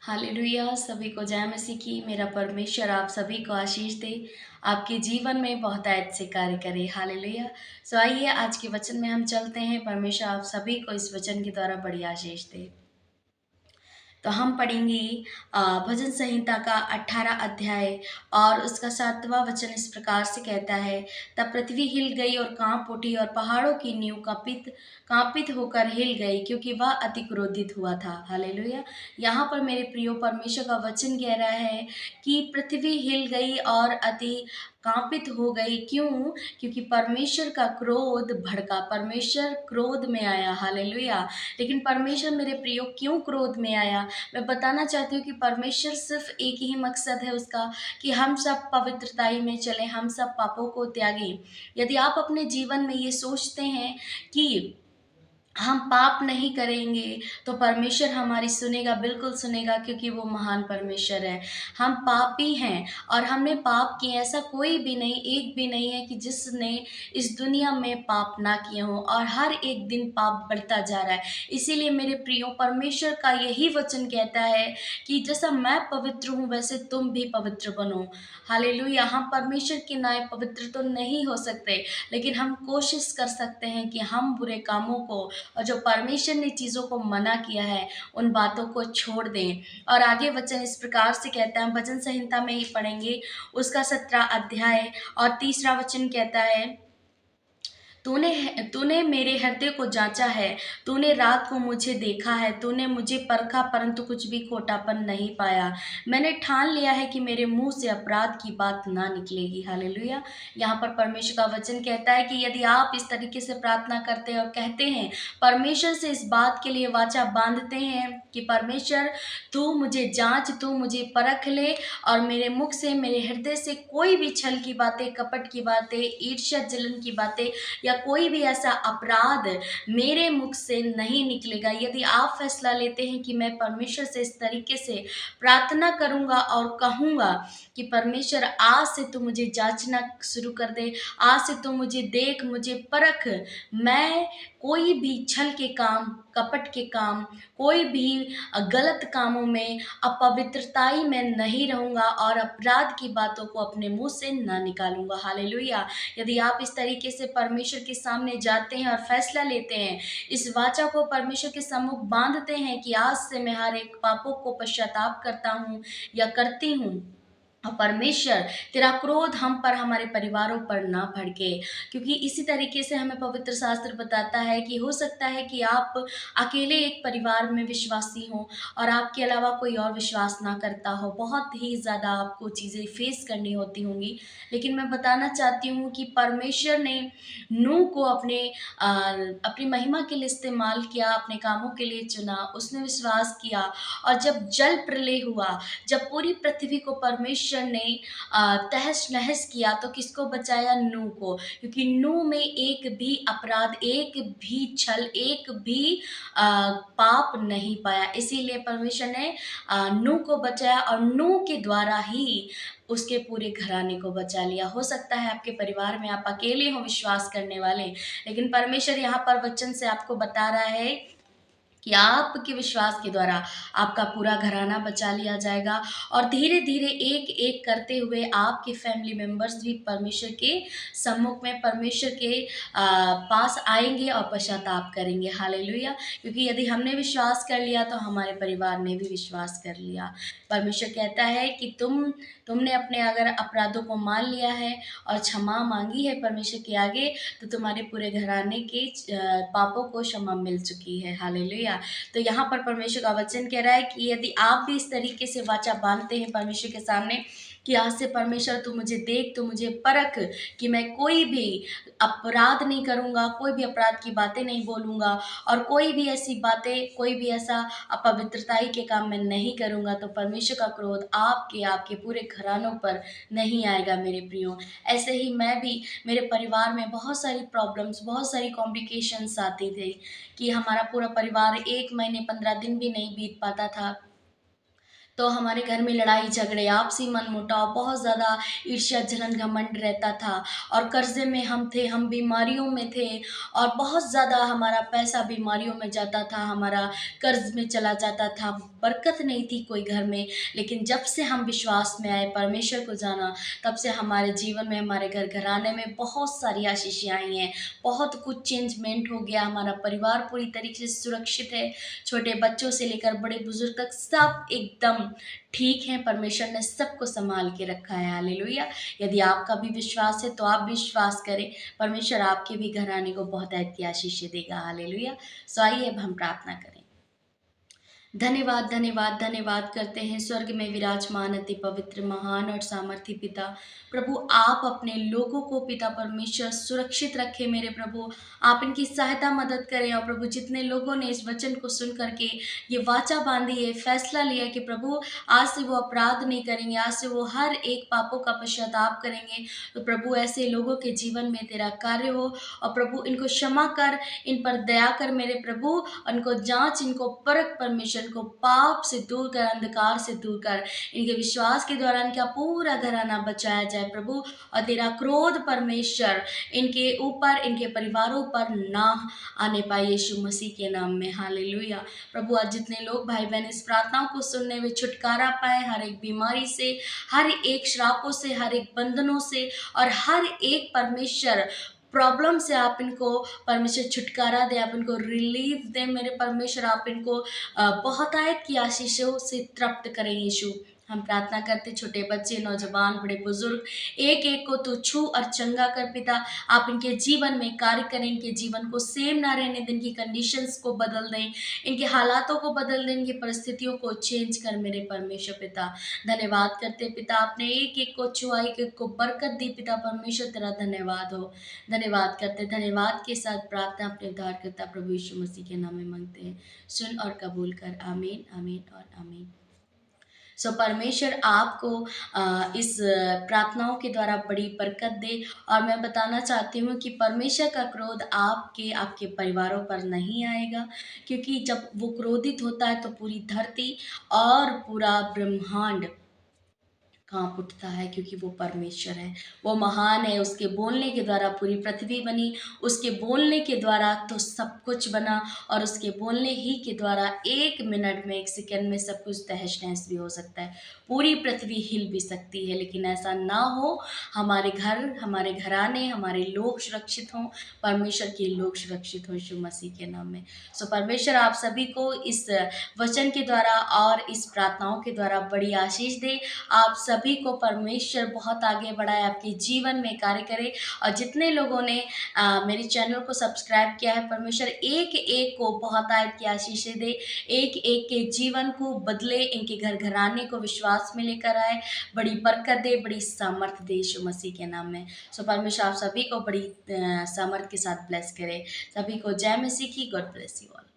Hallelujah. सभी को जय मसीह की। मेरा परमेश्वर आप सभी को आशीष दे, आपके जीवन में बहुतायत से कार्य करे। हालेलुया। सो आइए आज के वचन में हम चलते हैं। परमेश्वर आप सभी को इस वचन के द्वारा बड़ी आशीष दे। तो हम पढ़ेंगे भजन संहिता का 18 अध्याय और उसका 7वां वचन इस प्रकार से कहता है। तब पृथ्वी हिल गई और कांप उठी और पहाड़ों की नींव कांपित कांपित होकर हिल गई, क्योंकि वह अति क्रोधित हुआ था। हालेलुया। यहाँ पर मेरे प्रियो परमेश्वर का वचन कह रहा है कि पृथ्वी हिल गई और अति कांपित हो गई। क्यों? क्योंकि परमेश्वर का क्रोध भड़का, परमेश्वर क्रोध में आया। हालेलुया। लेकिन परमेश्वर मेरे प्रियो क्यों क्रोध में आया? मैं बताना चाहती हूँ कि परमेश्वर सिर्फ एक ही मकसद है उसका, कि हम सब पवित्रताई में चलें, हम सब पापों को त्यागें। यदि आप अपने जीवन में ये सोचते हैं कि हम पाप नहीं करेंगे तो परमेश्वर हमारी सुनेगा, बिल्कुल सुनेगा, क्योंकि वो महान परमेश्वर है। हम पापी हैं और हमने पाप किए, ऐसा कोई भी नहीं, एक भी नहीं है कि जिसने इस दुनिया में पाप ना किए हों, और हर एक दिन पाप बढ़ता जा रहा है। इसीलिए मेरे प्रियो परमेश्वर का यही वचन कहता है कि जैसा मैं पवित्र हूँ वैसे तुम भी पवित्र बनो। हालेलुया। हम परमेश्वर के नाय पवित्र तो नहीं हो सकते, लेकिन हम कोशिश कर सकते हैं कि हम बुरे कामों को और जो परमेश्वर ने चीज़ों को मना किया है उन बातों को छोड़ दें। और आगे वचन इस प्रकार से कहता है, भजन संहिता में ही पढ़ेंगे उसका 17 अध्याय और 3रा वचन कहता है। तूने तूने मेरे हृदय को जांचा है, तूने रात को मुझे देखा है, तूने मुझे परखा परंतु कुछ भी खोटापन नहीं पाया। मैंने ठान लिया है कि मेरे मुंह से अपराध की बात ना निकलेगी। हालेलुया। यहाँ पर परमेश्वर का वचन कहता है कि यदि आप इस तरीके से प्रार्थना करते हैं और कहते हैं, परमेश्वर से इस बात के लिए वाचा बांधते हैं कि परमेश्वर तू मुझे जांच, तू मुझे परख ले, और मेरे मुख से, मेरे हृदय से कोई भी छल की बातें, कपट की बातें, ईर्ष्या जलन की बातें या कोई भी ऐसा अपराध मेरे मुख से नहीं निकलेगा। यदि आप फैसला लेते हैं कि मैं परमेश्वर से इस तरीके से प्रार्थना करूंगा और कहूंगा कि परमेश्वर आज से तू मुझे जांचना शुरू कर दे, आज से तू मुझे देख, मुझे परख, मैं कोई भी छल के काम, कपट के काम, कोई भी गलत कामों में, अपवित्रताई में नहीं रहूंगा और अपराध की बातों को अपने मुंह से ना निकालूंगा। हालेलुया। यदि आप इस तरीके से परमेश्वर के सामने जाते हैं और फैसला लेते हैं, इस वाचा को परमेश्वर के सम्मुख बांधते हैं कि आज से मैं हर एक पापों को पश्चाताप करता हूँ या करती हूँ, और परमेश्वर तेरा क्रोध हम पर, हमारे परिवारों पर ना भड़के। क्योंकि इसी तरीके से हमें पवित्र शास्त्र बताता है कि हो सकता है कि आप अकेले एक परिवार में विश्वासी हो और आपके अलावा कोई और विश्वास ना करता हो, बहुत ही ज़्यादा आपको चीज़ें फेस करनी होती होंगी। लेकिन मैं बताना चाहती हूँ कि परमेश्वर ने नूह को अपनी महिमा के लिए इस्तेमाल किया, अपने कामों के लिए चुना, उसने विश्वास किया। और जब जल प्रलय हुआ, जब पूरी पृथ्वी को परमेश्वर ने तहस नहस किया, तो किसको बचाया? नूह को। क्योंकि नूह में एक भी अपराध, एक भी छल, एक भी पाप नहीं पाया। इसीलिए परमेश्वर ने नूह को बचाया और नूह के द्वारा ही उसके पूरे घराने को बचा लिया। हो सकता है आपके परिवार में आप अकेले हो विश्वास करने वाले, लेकिन परमेश्वर यहाँ पर वचन से आपको बता रहा है कि आपके विश्वास के द्वारा आपका पूरा घराना बचा लिया जाएगा, और धीरे धीरे एक एक करते हुए आपके फैमिली मेंबर्स भी परमेश्वर के सम्मुख में, परमेश्वर के पास आएंगे और पश्चाताप करेंगे। हालेलुया। क्योंकि यदि हमने विश्वास कर लिया तो हमारे परिवार ने भी विश्वास कर लिया। परमेश्वर कहता है कि तुमने अपने अगर अपराधों को मान लिया है और क्षमा मांगी है परमेश्वर के आगे, तो तुम्हारे पूरे घराने के पापों को क्षमा मिल चुकी है। हालेलुया। तो यहाँ पर परमेश्वर का वचन कह रहा है कि यदि आप भी इस तरीके से वाचा बांधते हैं परमेश्वर के सामने कि आज से परमेश्वर तू मुझे देख, तू मुझे परख, कि मैं कोई भी अपराध नहीं करूँगा, कोई भी अपराध की बातें नहीं बोलूँगा, और कोई भी ऐसी बातें, कोई भी ऐसा अपवित्रताई के काम मैं नहीं करूँगा, तो परमेश्वर का क्रोध आपके पूरे घरानों पर नहीं आएगा। मेरे प्रियो, ऐसे ही मैं भी, मेरे परिवार में बहुत सारी प्रॉब्लम्स, बहुत सारी कॉम्प्लिकेशंस आती थी कि हमारा पूरा परिवार 1 महीने 15 दिन भी नहीं बीत पाता था। तो हमारे घर में लड़ाई झगड़े, आपसी मनमुटाव, बहुत ज़्यादा ईर्ष्या जलन घमंड रहता था, और कर्जे में हम थे, हम बीमारियों में थे, और बहुत ज़्यादा हमारा पैसा बीमारियों में जाता था, हमारा कर्ज में चला जाता था, बरकत नहीं थी कोई घर में, लेकिन जब से हम विश्वास में आए, परमेश्वर को जाना, तब से हमारे जीवन में, हमारे घर-घराने में बहुत सारी आशीषें आई हैं। बहुत कुछ चेंजमेंट हो गया, हमारा परिवार पूरी तरीके से सुरक्षित है। छोटे बच्चों से लेकर बड़े-बुज़ुर्ग तक सब एकदम ठीक हैं, परमेश्वर ने सबको सँभाल के रखा है, हालेलुया। यदि आपका भी विश्वास है, तो आप भी विश्वास करें, परमेश्वर आपके भी घराने को बहुत ऐद की आशीषें देगा, हालेलुया। सो आइए अब हम प्रार्थना करें। धन्यवाद, धन्यवाद, धन्यवाद करते हैं स्वर्ग में विराजमान अति पवित्र, महान और सामर्थी पिता। प्रभु आप अपने लोगों को पिता परमेश्वर सुरक्षित रखें मेरे प्रभु। आप इनकी सहायता मदद करें और प्रभु जितने लोगों ने इस वचन को सुन कर के ये वाचा बाँधी है, फैसला लिया है कि प्रभु आज से वो अपराध नहीं करेंगे, आज से वो हर एक पापों का पश्चाताप करेंगे। तो प्रभु ऐसे लोगों के जीवन में तेरा कार्य हो और प्रभु इनको क्षमा कर, इन पर दया कर मेरे प्रभु। उनको जाँच, इनको परख परमेश्वर, इनको पाप से दूर कर, अंधकार से दूर कर। इनके विश्वास के द्वारा इनका पूरा घराना बचाया जाए प्रभु, और तेरा क्रोध परमेश्वर इनके ऊपर, इनके परिवारों पर ना आने पाए, यीशु मसीह के नाम में, हालेलुया। प्रभु आज जितने लोग भाई बहन इस प्रार्थनाओं को सुनने में छुटकारा पाए हर एक बीमारी से, हर एक श्रापों से, हर एक बंधनों से, और हर एक परमेश्वर प्रॉब्लम से आप इनको परमेश्वर छुटकारा दें, आप इनको रिलीफ दें मेरे परमेश्वर। आप इनको बहुतायत की आशीषों से तृप्त करें यीशु। हम प्रार्थना करते छोटे बच्चे, नौजवान, बड़े बुजुर्ग, एक एक को तू छू और चंगा कर पिता। आप इनके जीवन में कार्य करें, इनके जीवन को सेम ना रहने दें, इनकी कंडीशंस को बदल दें, इनके हालातों को बदल दें, इनकी परिस्थितियों को चेंज कर मेरे परमेश्वर पिता। धन्यवाद करते पिता, आपने एक एक को छुआ, एक एक को बरकत दी पिता परमेश्वर, तेरा धन्यवाद हो। धन्यवाद करते, धन्यवाद के साथ प्रार्थना अपने उद्धारकर्ता प्रभु यीशु मसीह के नाम में मांगते हैं। सुन और कबूल कर, आमीन, आमीन और आमीन। सो परमेश्वर आपको इस प्रार्थनाओं के द्वारा बड़ी बरकत दे। और मैं बताना चाहती हूँ कि परमेश्वर का क्रोध आपके, आपके परिवारों पर नहीं आएगा, क्योंकि जब वो क्रोधित होता है तो पूरी धरती और पूरा ब्रह्मांड काँप उठता है, क्योंकि वो परमेश्वर है, वो महान है। उसके बोलने के द्वारा पूरी पृथ्वी बनी, उसके बोलने के द्वारा तो सब कुछ बना, और उसके बोलने ही के द्वारा 1 मिनट में, 1 सेकंड में सब कुछ तहस-नहस भी हो सकता है। पूरी पृथ्वी हिल भी सकती है, लेकिन ऐसा ना हो। हमारे घर, हमारे घराने, हमारे लोग सुरक्षित हों, परमेश्वर के लोग सुरक्षित हों यीशु मसीह के नाम में। सो परमेश्वर आप सभी को इस वचन के द्वारा और इस प्रार्थनाओं के द्वारा बड़ी आशीष दे। आप सभी को परमेश्वर बहुत आगे बढ़ाए, आपके जीवन में कार्य करे। और जितने लोगों ने मेरे चैनल को सब्सक्राइब किया है, परमेश्वर एक एक को बहुत आयत की आशीषें दे, एक एक के जीवन को बदले, इनके घर घराने को विश्वास में लेकर आए, बड़ी बरकत दे, बड़ी सामर्थ दे यीशु मसीह के नाम में। सो परमेश्वर आप सभी को बड़ी सामर्थ के साथ ब्लेस करे। सभी को जय मसीह की। God bless you all.